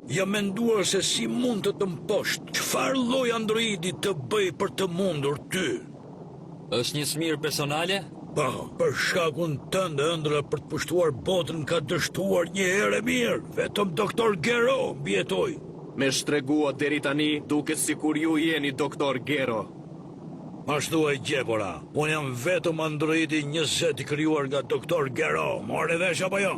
Jam menduar se si mund të mposht. Çfarë lloj androidi të bëj për të mundur ty? Është një smir personale? Po, për shkakun tënd ëndra për të pushtuar botën ka dështuar një herë mirë. Vetëm doktor Gero mbijetoi. Me shtregua deri tani, duket sikur ju jeni doktor Gero. Ashtu e gjepora, unë jam vetëm androidi 20 i krijuar nga doktor Gero. More vesh apo jo?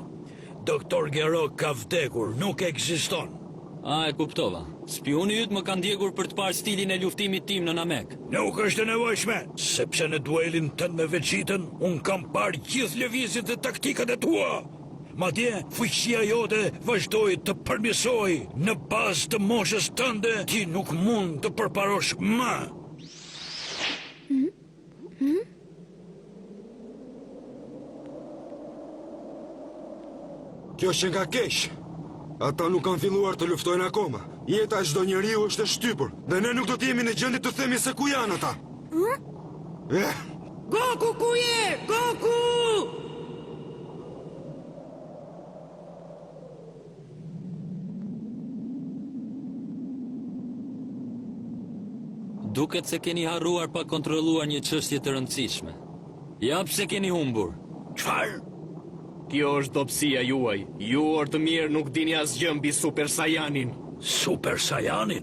Doktor Gero ka vdekur, nuk ekziston. E kuptova. Spioni yt më ka ndjekur për të parë stilin e luftimit tim në Namek. Nuk është e nevojshme, sepse në duelin tënd me Veçitën, unë kam parë gjithë lëvizjet dhe taktikat e tua. Madje, fuqia jote vazhdoi të përmirësoj. Në bazë të moshës tënde, ti nuk mund të përparosh më. Kjo është nga keq. Ata nuk kanë filluar të luftojnë akoma. Jeta e çdo njeriu është e shtypur, dhe ne nuk do të jemi në gjendje të themi se ku janë ata. Goku ku je? Goku! Duket se keni harruar pa kontrolluar një çështje të rëndësishme. Ja pse keni humbur. Çfarë? Kjo është dobësia juaj. Ju orë të mirë nuk dini asgjë mbi Super Saiyanin. Super Saiyanin?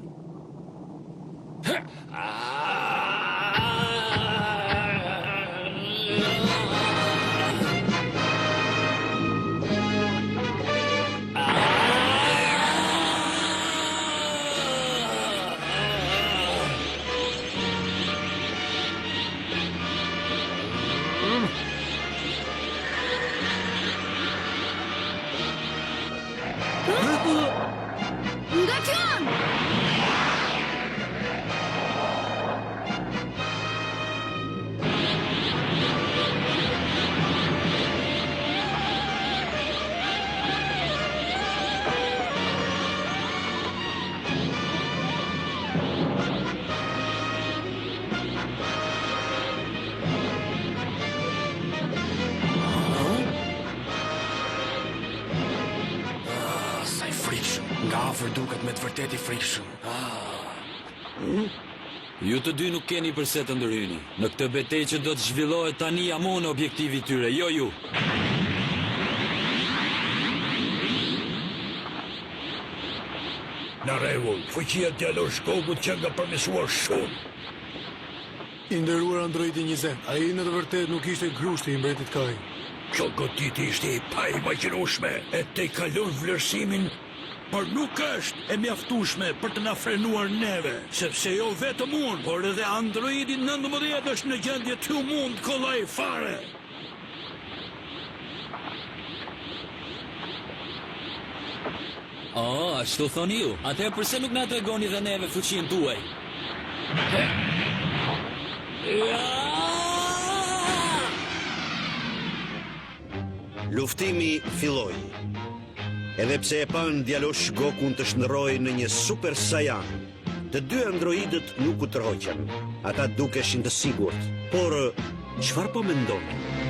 Ngaqion! Nga afër duket me të vërtet i frikshëm. Ju të dy nuk keni përse të ndërhyni. Në këtë betejë që do të zhvillohet tani jam unë objektivi tyre, jo ju. Në rregull, fuqia djalosh Gogut që nga përmirësuar shumë. I nderuar androidi 20, ai në të vërtetë nuk ishte grushti i mbretit Kai. Kjo goditi ishte i pa imagjinueshme, e te kalon vlerësimin, por nuk është e mjaftueshme për të na frenuar neve, sepse jo vetëm unë, por edhe androidi 19 është në gjendje të mund kollaj fare. Ashtu thoni ju. Atëherë pse nuk na tregoni dhe neve fuqinë tuaj? Luftimi filloi. Edhe pse e pan djalosh Gokun të shndërrojë në një Super Saiyan, të dy androidët nuk u tërhoqën. Ata dukeshin të sigurt. Por çfarë po mendoni?